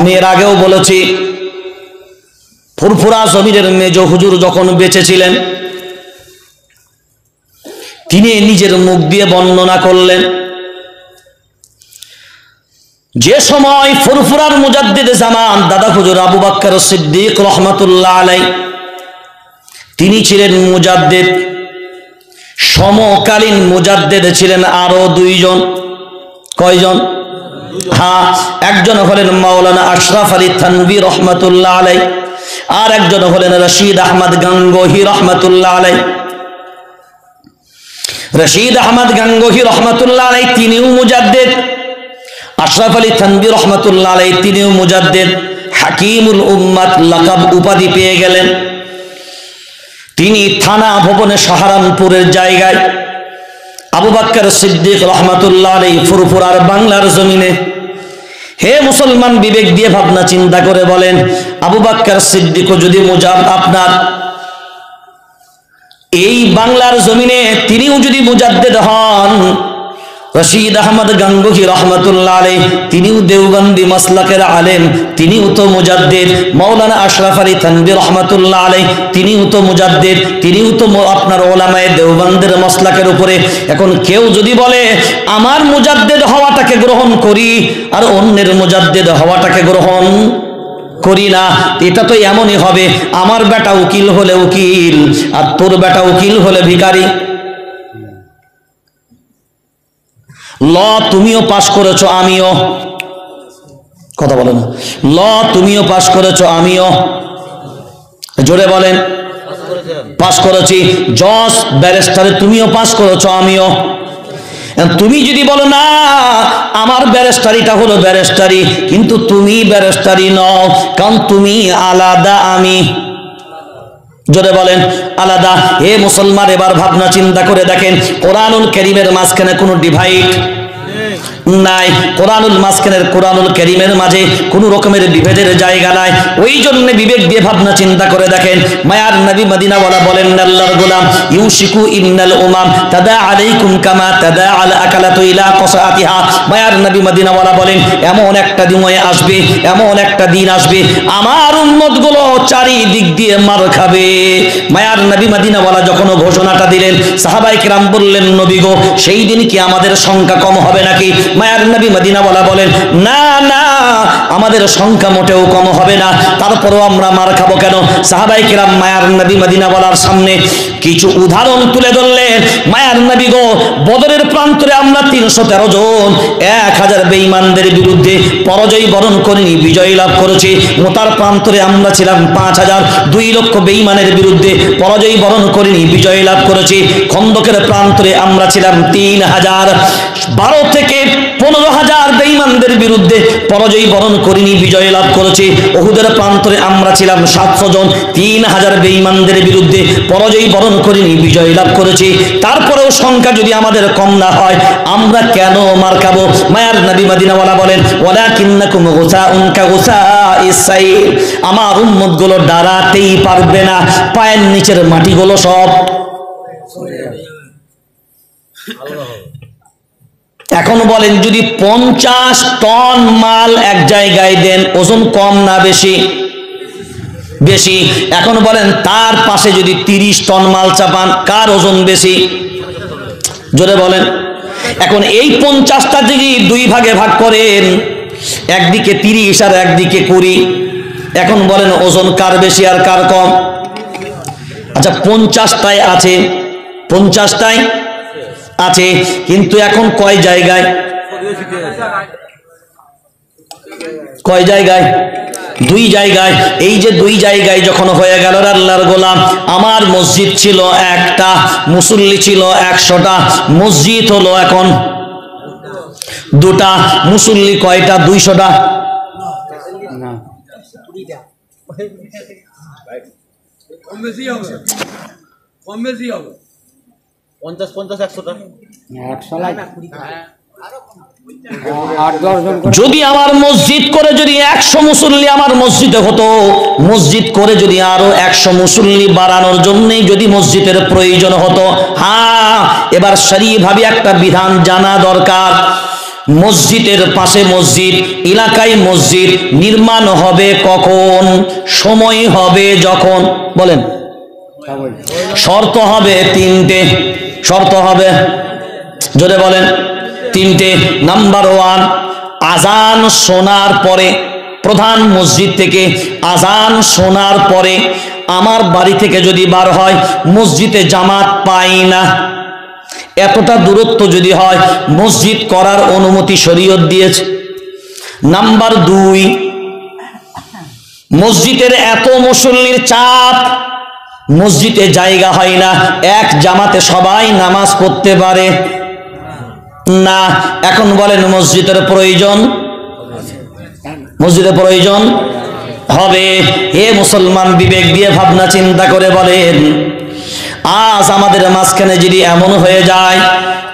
আমি এর আগেও বলেছি, ফুরফুরা জমিনের মেজ হুজুর যখন বেঁচে ছিলেন, তিনি নিজের মুখ দিয়ে বর্ণনা করলেন, যে সময় ফুরফুরার মুজাদ্দিদ জামান দাদা হুজুর আবু বকর সিদ্দিক রহমাতুল্লাহ আলাইহি তিনি ছিলেন মুজাদ্দিদ, সমকালীন মুজাদ্দিদ ছিলেন আরো দুইজন। কয়জন? হ্যাঁ, একজন হলেন মাওলানা আশরাফ আলী থানভী রহমাতুল্লাহ আলাইহি, আর একজন হলেন রশিদ আহমদ গাঙ্গোহী রহমাতুল্লাহ আলাইহি। রশিদ আহমদ গাঙ্গোহী রহমাতুল্লাহ আলাইহি তিনিও মুজাদ্দিদ, আশরাফ আলী থানভী রহমাতুল্লাহ আলাইহি তিনিও মুজাদ্দিদ। হাকিমুল উম্মাত লাকাব উপাধি পেয়ে গেলেন। তিনি থানা ভবনে সাহারানপুরের জায়গায় আবু বকর সিদ্দিক রহমাতুল্লাহ আলাইহি ফুরফুরার বাংলার জমিনে, হে মুসলমান, বিবেক দিয়ে ভাবনা চিন্তা করে বলেন, আবু বকর সিদ্দিক যদি আপনার এই বাংলার জমিনে তিনিও যদি মুজাদ্দিদ হন, রশিদ আহমদ গাঙ্গোহী রহমাতুল্লাহ আলাইহি তিনিও দেওবন্দি মাসলাকের আলেম, তিনিও তো মুজাদ্দিদ। মাওলানা আশরাফ আলী থানভী রহমাতুল্লাহ আলাইহি তিনিও তো মুজাদ্দিদ, তিনিও তো আপনার ওলামায়ে দেওবন্দের মাসলাকের উপরে। এখন কেউ যদি বলে আমার মুজাদ্দিদ হওয়াটাকে গ্রহণ করি আর অন্যের মুজাদ্দিদ হওয়াটাকে গ্রহণ করি না, এটা তো এমনই হবে, আমার বেটা উকিল হলে উকিল আর তোর বেটা উকিল হলে ভিখারি। ল তুমিও পাশ করেছো, আমিও, কথা বলেন, ল তুমিও পাশ করেছো, আমিও, জোরে বলেন, পাশ করেছি। জজ ব্যারিস্টারে তুমিও পাশ করেছো, আমিও। তুমি যদি বলো না আমার ব্যারিস্টারিটা হলো ব্যারিস্টারি, কিন্তু তুমি ব্যারিস্টারি নও, কারণ তুমি আলাদা, আমি, জোরে বলেন, আলাদা। হে মুসলমান, এবার ভাবনা চিন্তা করে দেখেন, কোরআনুল কারীমের মাঝখানে কোনো ডিভাইড নাই, কোরআনুল কারীমের মাঝে কোনো রকমের বিভেদের জায়গা নাই। ওই জন্য বিবেক দিয়ে ভাবনা চিন্তা করে দেখেন, মায়ার নবী মদিনাওয়ালা বলেন, আল্লাহর গোলাম, ইউশিকু ইন্নাল উমাম তাদা আলাইকুম কামা তাদা আল আকালাতু ইলা কসাতিহা। মায়ার নবী মদিনাওয়ালা বলেন, এমন একটা দিন আসবে, এমন একটা দিন আসবে, আমার উম্মতগুলো চারিদিক দিয়ে মার খাবে। মায়ার নবী মদিনাওয়ালা যখন ঘোষণাটা দিলেন, সাহাবায়ে কেরাম বললেন, নবী গো, সেই দিন কি আমাদের সংখ্যা কম হবে নাকি? মায়ার নবী মদিনাওয়ালা বলেন, না না, আমাদের সংখ্যা মোটেও কম হবে না, তারপরও আমরা মার খাবো কেন? সাহাবায়ে কেরাম মায়ার নবী মদিনাওয়ালার সামনে কিছু উদাহরণ তুলে ধরলেন। মায়ার নবী গো, বদরের প্রান্তরে আমরা 313 জন 1000 বেঈমানদের বিরুদ্ধে পরাজয় বরণ করিনি, বিজয় লাভ করেছি। মোতার প্রান্তরে আমরা ছিলাম 5000, 2 লক্ষ বেঈমানের বিরুদ্ধে পরাজয় বরণ করিনি, বিজয় লাভ করেছি। খন্দকের প্রান্তরে আমরা ছিলাম 3000, 12 থেকে 15,000 বেঈমানদের বিরুদ্ধে পরাজয় বরণ করিনি, বিজয় লাভ করেছি। উহুদের প্রান্তরে আমরা ছিলাম 700 জন, 3000 বেঈমানদের বিরুদ্ধে পরাজয় বরণ করিনি, বিজয় লাভ করেছি। তারপরেও সংখ্যা যদি আমাদের কম না হয়, আমরা কেন মার খাবো? মায়ার নবী মদিনাওয়ালা বলেন, ওয়ালাকিন্নাকুম গুসাউন কাগুসাইস সাইল, আমার উম্মতগুলো দাঁড়াতেই পারবে না, পায়ের নিচের মাটিগুলো সব। এখন বলেন, যদি 50 টন মাল এক জায়গায় দেন, ওজন কম না বেশি? বেশি। এখন বলেন, তার পাশে যদি 30 টন মাল চাপান, কার ওজন বেশি? জোরে বলেন। এখন এই 50টা যদি 2 ভাগে ভাগ করেন, একদিকে 30 আর একদিকে 20, এখন বলেন ওজন কার বেশি আর কার কম? আচ্ছা, 50টায় আছে, 50টায় আছে, কিন্তু এখন কয় জায়গায়? কয় জায়গায়? 2 জায়গায়। এই যে 2 জায়গায় যখন হয়ে গেল, আল্লাহর গোলাম, আমার মসজিদ ছিল একটা, মুসল্লি ছিল 100টা, মসজিদ হলো এখন 2টা, মুসল্লি কয়টা? 200টা। কম বেশি হবে, কম বেশি হবে, 50-50 100টা, 100 যদি আমার মসজিদ করে যদি 100 মুসল্লি আমার মসজিদে হতো, মসজিদ করে যদি আরো 100 মুসল্লি বাড়ানোর জন্য যদি মসজিদের প্রয়োজন হতো, হ্যাঁ, এবার শরীয়ভাবে একটা বিধান জানা দরকার। মসজিদের পাশে মসজিদ, এলাকায় মসজিদ নির্মাণ হবে কখন? সময় হবে যখন। বলেন, শর্ত হবে তিনটে। শর্ত হবে, জোরে বলেন, তিনটে। নাম্বার 1, আজান শোনার পরে, প্রধান মসজিদ থেকে আজান শোনার পরে আমার বাড়ি থেকে যদি বার হয়, মসজিদে জামাত পাই না, এতটা দূরত্ব যদি হয়, মসজিদ করার অনুমতি শরীয়ত দিয়েছে। নাম্বার 2, মসজিদের এত মুসল্লির চাপ, মসজিদে জায়গা হয় না, এক জামাতে সবাই নামাজ পড়তে পারে না। এখন বলেন, মসজিদের প্রয়োজন, মসজিদের প্রয়োজন হবে। হে মুসলমান, বিবেক দিয়ে ভাবনা চিন্তা করে বলেন, আজ আমাদের মাঝখানে যদি এমন হয়ে যায়,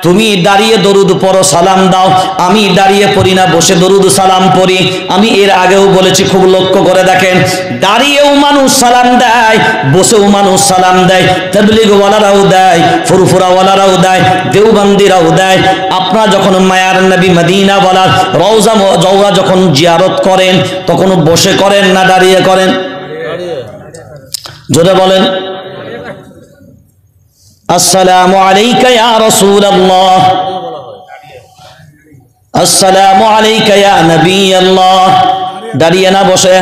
তুমি দাঁড়িয়ে দরুদ পড়ো, সালাম দাও, আমি দাঁড়িয়ে পড়ি না, বসে দরুদ সালাম পড়ি। আমি এর আগেও বলেছি, খুব লক্ষ্য করে দেখেন, দাঁড়িয়েও মানুষ সালাম দেয়, বসেও মানুষ সালাম দেয়, তাবলীগওয়ালারাও দেয়, ফুরফুরাওয়ালারাও দেয়, দেওবন্দিরাও দেয়। আপনারা যখন মায়ার নবী মদিনাওয়ালার রওজা জওরা যখন জিয়ারত করেন, তখন বসে করেন না দাঁড়িয়ে করেন? জোরে বলেন। আসসালামু আলাইকা ইয়া রাসূলুল্লাহ, আসসালামু আলাইকা ইয়া নবী আল্লাহ। দাঁড়িয়ে না বসে?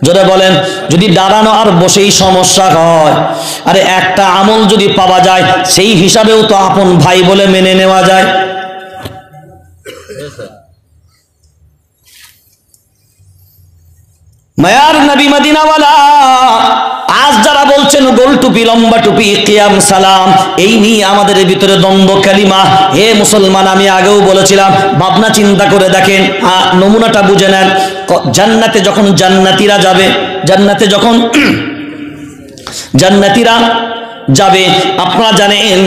জোরে বলেন। যদি দাঁড়ানো আর বসেই সমস্যা হয়, আরে একটা আমল যদি পাওয়া যায়, সেই হিসাবেও তো আপন ভাই বলে মেনে নেওয়া যায়। মায়ার নবী মদিনাওয়ালা, আজ যারা বলছেন গোল টুপি, লম্বা টুপি, কিয়াম সালাম, এই নিয়ে আমাদের ভিতরে দ্বন্দ্ব কালিমা। হে মুসলমান, আমি আগেও বলেছিলাম, ভাবনা চিন্তা করে দেখেন, নমুনাটা বুঝে নেন। জান্নাতে যখন জান্নাতীরা যাবে, জান্নাতে যখন জান্নাতীরা যাবে, আপনারা জানেন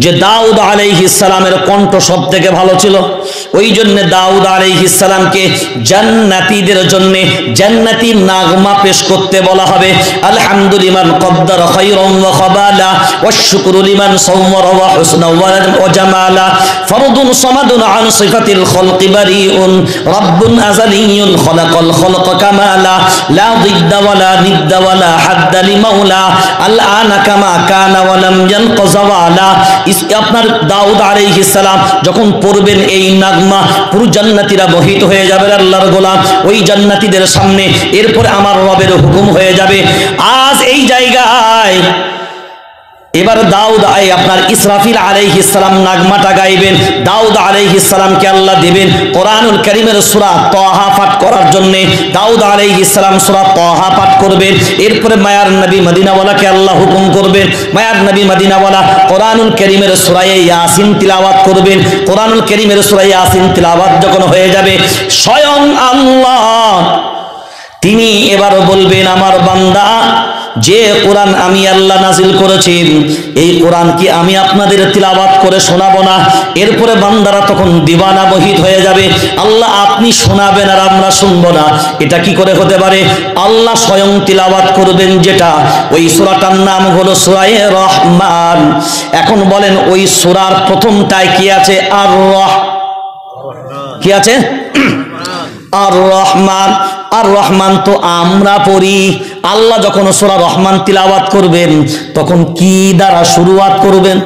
যে দাউদ আলাইহিস সালামের কণ্ঠ সব থেকে ভালো ছিল। ওই জন্য দাউদ আলাইহিস সালামকে জান্নাতীদের জন্য জান্নাতি নাগমা পেশ করতে বলা হবে। আলহামদুলিল্লাহ কদ্দার খায়রান ওয়া খাবালা ওয়াশ শুকরু লিমান সাওয়ারা ওয়া হুসনা ওয়া জামালা ফরদুন সামাদুন আন সিফাতিল খালকি বারিউন রাব্বুন আযালিয়ুন খালাকাল খালকা কামালা লা দিদ্দা ওয়ালা নিদ্দা ওয়ালা হাদ্দা লিমাওলা আল আনা কামা কানা ওয়া লাম ইয়ানকাযা ওয়ালা। আপনার দাউদ আলাইহিস সালাম যখন পড়বেন এই নাগমা, পুরো জান্নাতীরা মোহিত হয়ে যাবে আল্লাহর গোলাম ওই জান্নাতীদের সামনে। এরপরে আমার রবের হুকুম হয়ে যাবে। আজ এই জায়গায় এবার দাউদ আপনার ইসরাফিল আলাইহিস সালাম নাগমাটা গাইবেন। দাউদ আলাইহিস সালামকে আল্লাহ দেবেন কোরআনুল কারীমের সূরা তাহা পাঠ করার জন্য। দাউদ আলাইহিস সালাম সূরা তাহা পাঠ করবেন। এরপরে মায়ার নবী মদিনাওয়ালাকে আল্লাহ হুকুম করবেন, মায়ার নবী মদিনাওয়ালা কোরআনুল কারীমের সূরা ইয়াসিন তিলাওয়াত করবেন। কোরআনুল কারীমের সূরা ইয়াসিন তিলাওয়াত যখন হয়ে যাবে, স্বয়ং আল্লাহ তিনি এবার বলবেন, আমার বান্দা, যে কোরআন আমি আল্লাহ নাজিল করেছি, এই কোরআন কি আমি আপনাদের তিলাওয়াত করে শোনাবো না? এরপরে বান্দারা তখন দিওয়ানা মোহিত হয়ে যাবে, আল্লাহ আপনি শোনাবেন আর আমরা শুনবো না, এটা কি করে হতে পারে? আল্লাহ স্বয়ং তিলাওয়াত করবেন, যেটা ওই সূরাটার নাম হলো সূরায়ে রহমান। এখন বলেন, ওই সূরার প্রথমটায় কি আছে? কি আছে? আর রহমান। আর রহমান তো আমরা পড়ি। আল্লাহ যখন সূরা রহমান তিলাওয়াত করবেন, তখন কি দ্বারা শুরুয়াত করবেন?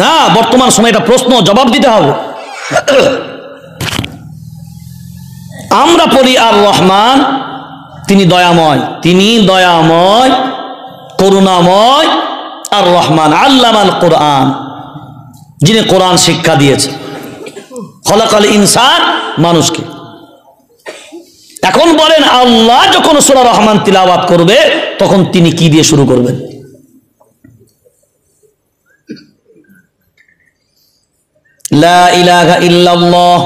না, বর্তমান সময়টা প্রশ্ন, জবাব দিতে হবে। আমরা পড়ি আর রহমান, তিনি দয়াময়, তিনি দয়াময়, করুণাময়। আর রহমান আল্লামাল কোরআন, যিনি কোরআন শিক্ষা দিয়েছে, খলাকাল ইনসান, মানুষকে। এখন বলেন, আল্লাহ যখন সূরা রহমান তিলাওয়াত করবে, তখন তিনি কি দিয়ে শুরু করবেন? লা ইলাহা ইল্লাল্লাহ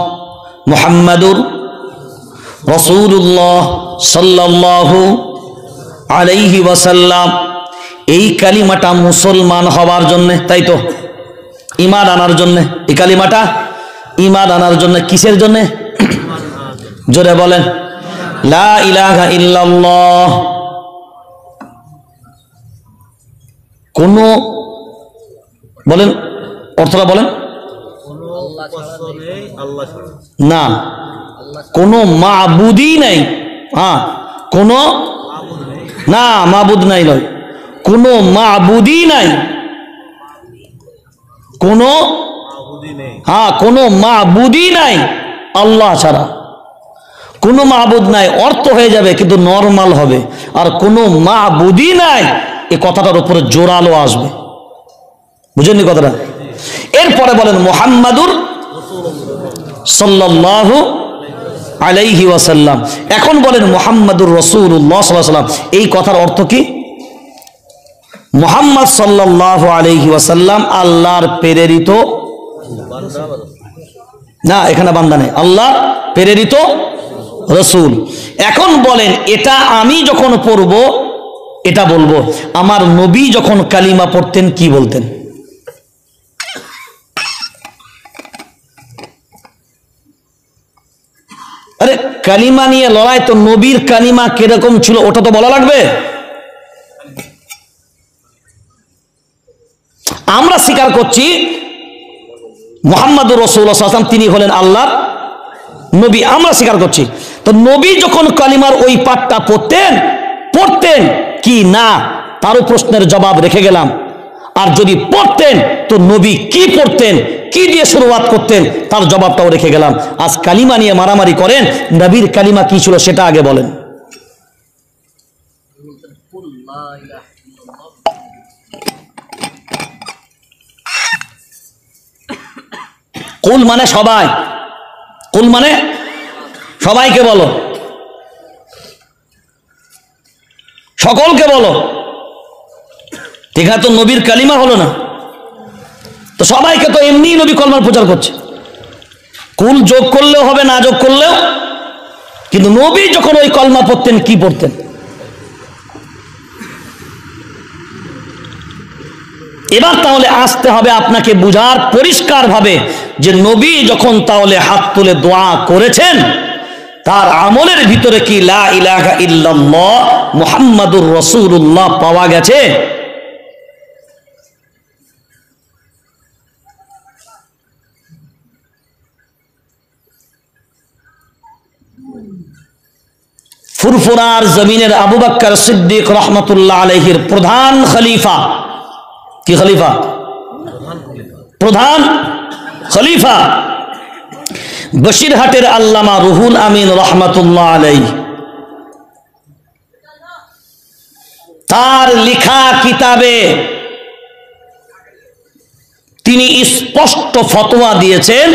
মুহাম্মাদুর রাসূলুল্লাহ সাল্লাল্লাহু আলাইহি ওয়াসাল্লাম। এই কালিমাটা মুসলমান হওয়ার জন্য, তাই তো, ঈমান আনার জন্য। এই কালিমাটা ঈমান আনার জন্য। কিসের জন্য? জোরে বলেন, লা ইলাহা ইল্লাল্লাহ কোন, বলেন অর্থটা বলেন। না, কোনো মাবুদই নাই। হ্যাঁ, কোনো না, মাবুদ নাই নয়, কোনো মাবুদই নাই, কোনো, হ্যাঁ, কোনো মাবুদই নাই আল্লাহ ছাড়া। কোনো মাবুদ নাই অর্থ হয়ে যাবে, কিন্তু নরমাল হবে। আর কোনো মাবুদই নাই, এই কথাটার উপরে জোরালো আসবে। বুঝেননি কথাটা? এরপরে বলেন মুহাম্মাদুর সাল্লাল্লাহু আলাইহি ওয়াসাল্লাম। এখন বলেন মুহাম্মাদুর রাসূলুল্লাহ সাল্লাল্লাহু আলাইহি ওয়াসাল্লাম, এই কথার অর্থ কি? মুহাম্মদ সাল্লাল্লাহু আলাইহি ওয়াসাল্লাম আল্লাহর প্রেরিত, না এখানে বান্দা নেই, আল্লাহ প্রেরিত রাসূল। এখন বলেন এটা আমি যখন পড়ব, এটা বলবো আমার নবী যখন কালিমা পড়তেন কি বলতেন? আরে কালিমা নিয়ে লড়াই, তো নবীর কালিমা কিরকম ছিল ওটা তো বলা লাগবে। আমরা স্বীকার করছি মুহাম্মাদুর রাসূলুল্লাহ সাল্লাল্লাহু আলাইহি ওয়াসাল্লাম তিনি হলেন আল্লাহর নবী, আমরা স্বীকার করছি। তো নবী যখন কালিমার ওই পাঠটা পড়তেন কি না, তারও প্রশ্নের জবাব রেখে গেলাম। আর যদি পড়তেন তো নবী কি পড়তেন, কি দিয়ে শুরুয়াত করতেন, তার জবাবটাও রেখে গেলাম। আজ কালিমা নিয়ে মারামারি করেন, নবীর কালিমা কি ছিল সেটা আগে বলেন। কুল মানে সবাই, কুল মানে সবাইকে বলো, সকলকে বলো। এখানে তো নবীর কালিমা হলো না, তো সবাইকে তো এমনি নবী কলমার প্রচার করছে। কুল যোগ করলেও হবে, না যোগ করলেও, কিন্তু নবী যখন ওই কলমা পড়তেন কি পড়তেন? এবার তাহলে আসতে হবে আপনাকে বুঝার পরিষ্কার ভাবে যে নবী যখন তাহলে হাত তুলে দোয়া করেছেন, তার আমলের ভিতরে কি লা ইলাহা ইল্লাল্লাহ মুহাম্মাদুর রাসূলুল্লাহ পাওয়া গেছে? ফুরফুরার জমিনের আবু বকর সিদ্দিক রহমতুল্লাহ আলাইহির প্রধান খলিফা, কি খলিফা? প্রধান খলিফা বসিরহাটের আল্লামা রুহুল আমিন রহমতুল্লাহ আলাইহি, তার লেখা কিতাবে তিনি স্পষ্ট ফতোয়া দিয়েছেন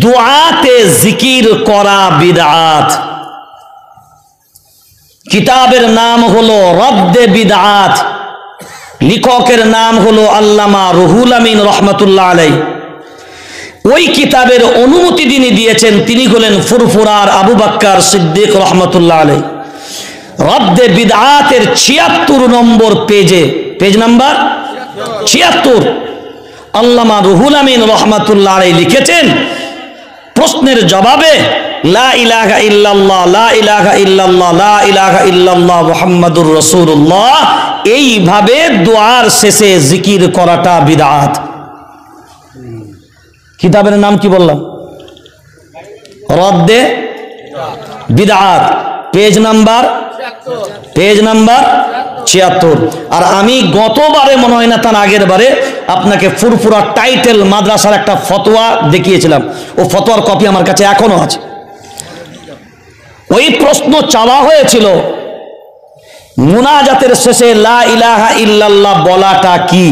দুআতে জিকির করা বিদআত। কিতাবের নাম হলো রদ্দে বিদআত, লেখকের নাম হলো আল্লামা রুহুল আমিন রহমতুল্লাহ আলাইহি। ওই কিতাবের অনুমতি যিনি দিয়েছেন তিনি হলেন ফুরফুরার আবু বকর সিদ্দিক রহমতুল্লাহ আলাইহি। রদ্দে বিদআতের ৭৬ নম্বর পেজে, পেজ নাম্বার ৭৬, আল্লামা রুহুল আমিন রহমতুল্লাহ আলাইহি লিখেছেন প্রশ্নের জবাবে লা ইলাহা ইল্লাল্লাহ, লা ইলাহা ইল্লাল্লাহ, লা ইলাহা ইল্লাল্লাহ মুহাম্মাদুর রাসূলুল্লাহ, এইভাবে দোয়ার শেষে জিকির করাটা বিদআত। কিতাবের নাম কি বললাম? রদ্দে বিদআত, পেজ নাম্বার ৭৬। আর আমি গতবারে মনে হয় না তার আগের বারে আপনাকে ফুরফুরা টাইটেল মাদ্রাসার একটা ফতোয়া দেখিয়েছিলাম, ও ফতোয়ার কপি আমার কাছে এখনো আছে। ওই প্রশ্ন চাওয়া হয়েছিল মুনাজাতের শেষে লা ইলাহা ইল্লাল্লাহ বলাটা কি?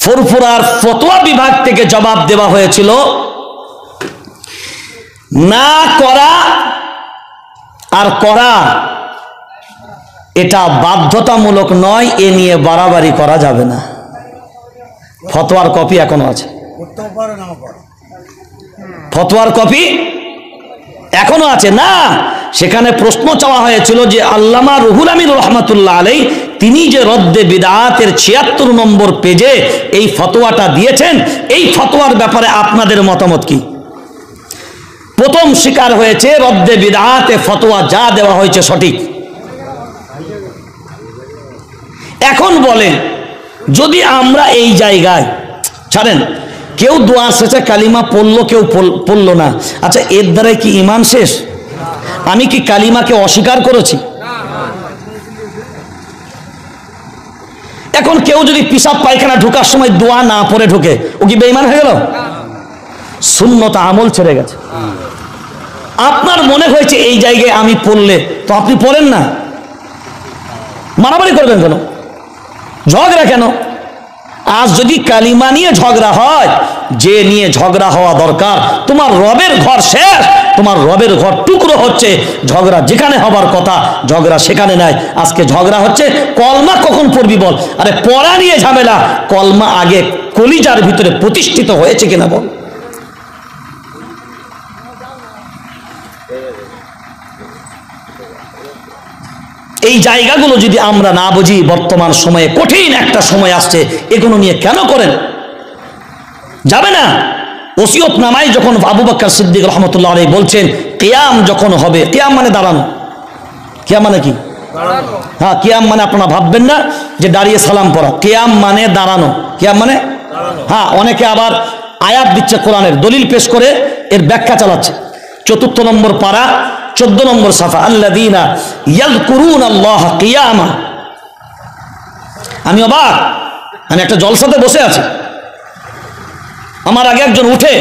ফুরফুরার ফতোয়া বিভাগ থেকে জবাব দেওয়া হয়েছিল না করা আর করা এটা বাধ্যতামূলক নয়, এ নিয়ে বাড়াবাড়ি করা যাবে না। ফতোয়ার কপি এখনো আছে, ফতোয়ার কপি এখনো আছে না। সেখানে প্রশ্ন চাওয়া হয়েছিল যে আল্লামা রুহুল আমিন রহমতুল্লাহ আলাইহি তিনি যে রদ্দে বিদআতের ৭৬ নম্বর পেজে এই ফতোয়াটা দিয়েছেন, এই ফতোয়ার ব্যাপারে আপনাদের মতামত কি? প্রথম স্বীকার হয়েছে রদ্দে বিদআতে ফতোয়া যা দেওয়া হয়েছে সঠিক। এখন বলেন, যদি আমরা এই জায়গায় ছাড়েন, কেউ দোয়া শেষে কালিমা পড়লো, কেউ পড়লো না, আচ্ছা এর দ্বারাই কি ঈমান শেষ? আমি কি কালিমাকে অস্বীকার করেছি? এখন কেউ যদি পিশাব পায়খানা ঢোকার সময় দোয়া না পড়ে ঢোকে, ও কি বেঈমান হয়ে গেল? সুন্নত আমল ছেড়ে গেছে। আপনার মনে হয়েছে এই জায়গায় আমি পড়লে, তো আপনি পড়েন না। মারামারি করবেন কেন? ঝগড়া কেন? আজ যদি কালিমা নিয়ে ঝগড়া হয়, যে নিয়ে ঝগড়া হওয়া দরকার, তোমার রবের ঘর শেষ, তোমার রবের ঘর টুকরো হচ্ছে, ঝগড়া যেখানে হবার কথা ঝগড়া সেখানে নাই। আজকে ঝগড়া হচ্ছে কলমা কখন পড়বি বল। আরে পড়া নিয়ে ঝামেলা, কলমা আগে কলিজার ভিতরে প্রতিষ্ঠিত হয়েছে কিনা বল। এই জায়গাগুলো যদি আমরা না বুঝি, বর্তমান সময়ে কঠিন একটা সময় আসছে, এগুলো নিয়ে কেন করেন? যাবে না। ওসিয়ত নামায় যখন আবু বকর সিদ্দিক রহমতুল্লাহ আলাইহি বলছেন, কিয়াম যখন হবে, কিয়াম মানে দাঁড়ানো, কিয়াম মানে কি? হ্যাঁ, কিয়াম মানে আপনারা ভাববেন না যে দাঁড়িয়ে সালাম পড়া, কিয়াম মানে দাঁড়ানো। কিয়াম মানে, হ্যাঁ, অনেকে আবার আয়াত দিচ্ছে কোরআনের, দলিল পেশ করে এর ব্যাখ্যা চালাচ্ছে। ৪র্থ নম্বর পারা, ১৪ নম্বর সাফা, আল্লাযীনা ইয়াযকুরুনাল্লাহা কিয়ামা। আমি অবাক, আমি একটা জলসাতে বসে আছি, আমার আগে একজন উঠে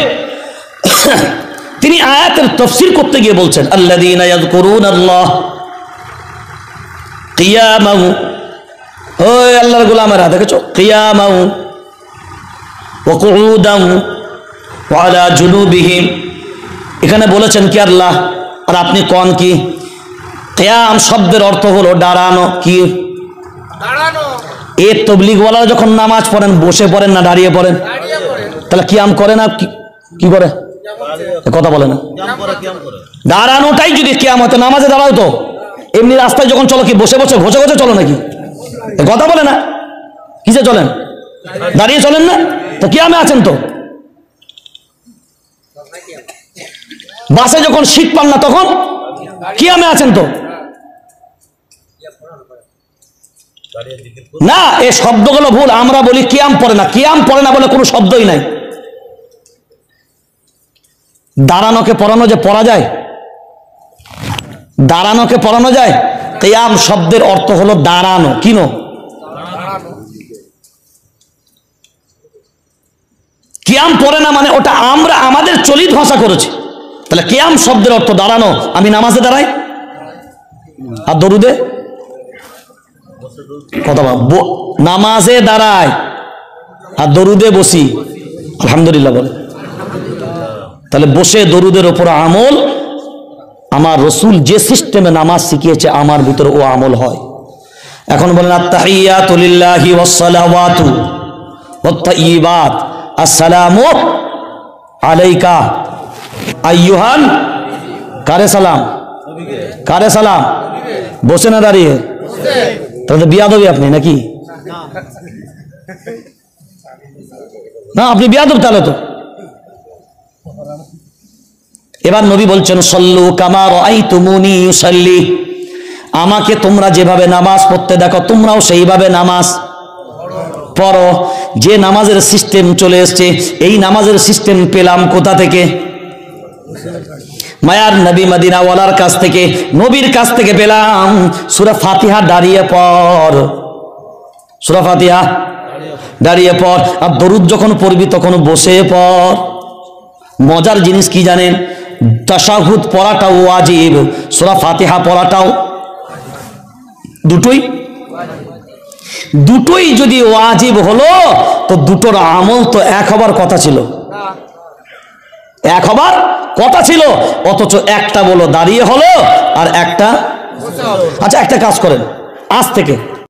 তিনি আয়াতের তাফসীর করতে গিয়ে বলছেন, আল্লাযীনা ইয়াযকুরুনাল্লাহ কিয়ামা, ওই আল্লাহর গোলামেরা দেখেছো, কিয়ামা ওয়া কুউদান ওয়া আলা জুনুবিহিম। এখানে বলেছেন কি আল্লাহ, আর আপনি কোন কি? কিয়াম শব্দের অর্থ হলো দাঁড়ানো। কি দাঁড়ানো? এই তাবলীগওয়ালা যখন নামাজ পড়েন বসে পড়েন না দাঁড়িয়ে পড়েন? তাহলে কিয়াম করে না? কি করে? কথা বলে না। দাঁড়ানোটাই যদি কিয়াম হতো, নামাজে দাঁড়াও তো। এমনি রাস্তায় যখন চলো কি বসে বসে ঘষে ঘষে চলো নাকি? কথা বলে না। কিসে চলেন? দাঁড়িয়ে চলেন না তো, কিয়ামে আছেন তো। বাসে যখন সিট পান না তখন কিয়ামে আছেন তো। না, এই শব্দগুলো ভুল। আমরা বলি কিয়াম পড়ে না, কিয়াম পড়ে না বলে কোনো শব্দই নাই। দাঁড়ানোকে পড়ানো যে পড়া যায়, দাঁড়ানোকে পড়ানো যায়। কিয়াম শব্দের অর্থ হলো দাঁড়ানো। কিনো? কিয়াম পড়ে না মানে ওটা আমরা আমাদের চলিত ভাষা করেছি। তাহলে কিয়াম শব্দের অর্থ দাঁড়ানো। আমি নামাজে দাঁড়াই আর দরুদে কথা বল, নামাজে দাঁড়াই আর দরুদে বসি, আলহামদুলিল্লাহ বলে। তাহলে বসে দরুদের ওপর আমল, আমার রসুল যে সিস্টেমে নামাজ শিখিয়েছে আমার ভিতরে ও আমল হয়। এখন বলেন আত-তাহিয়াতু লিল্লাহি ওয়াস-সালাওয়াতু ওয়াত-তাইয়্যিবাত, আসসালামু আলাইকা আইয়ুহান, কারে সালাম? কারে সালাম? বসে না দাঁড়িয়ে? তাহলে বিয়াদবি আপনি নাকি? না, আপনি বিয়াদব তাহলে তো। এবার নবী বলছেন, সল্লু কামা রাআইতুমুনি উসাল্লি, আমাকে তোমরা যেভাবে নামাজ পড়তে দেখো তোমরাও সেইভাবে নামাজ পড়ো। যে নামাজের সিস্টেম চলে এসছে, এই নামাজের সিস্টেম পেলাম কোথা থেকে? মায়ার নবী মদিনাওয়ালার কাছ থেকে, নবীর কাছ থেকে পেলাম। সূরা ফাতিহা দাঁড়িয়ে পড়, সূরা ফাতিহা দাঁড়িয়ে পড়। আর দরুদ যখন পড়বি তখন বসে পড়। মজার জিনিস কি জানেন? তাশাহুদ পড়াটাও ওয়াজিব, সূরা ফাতিহা পড়াটাও, দুটোই যদি ওয়াজিব হলো তো দুটোর আমল তো এক হবার কথা ছিল, এক হবার কথা ছিল, অথচ একটা বলো দাঁড়িয়ে হলো আর একটা। আচ্ছা একটা কাজ করেন, আজ থেকে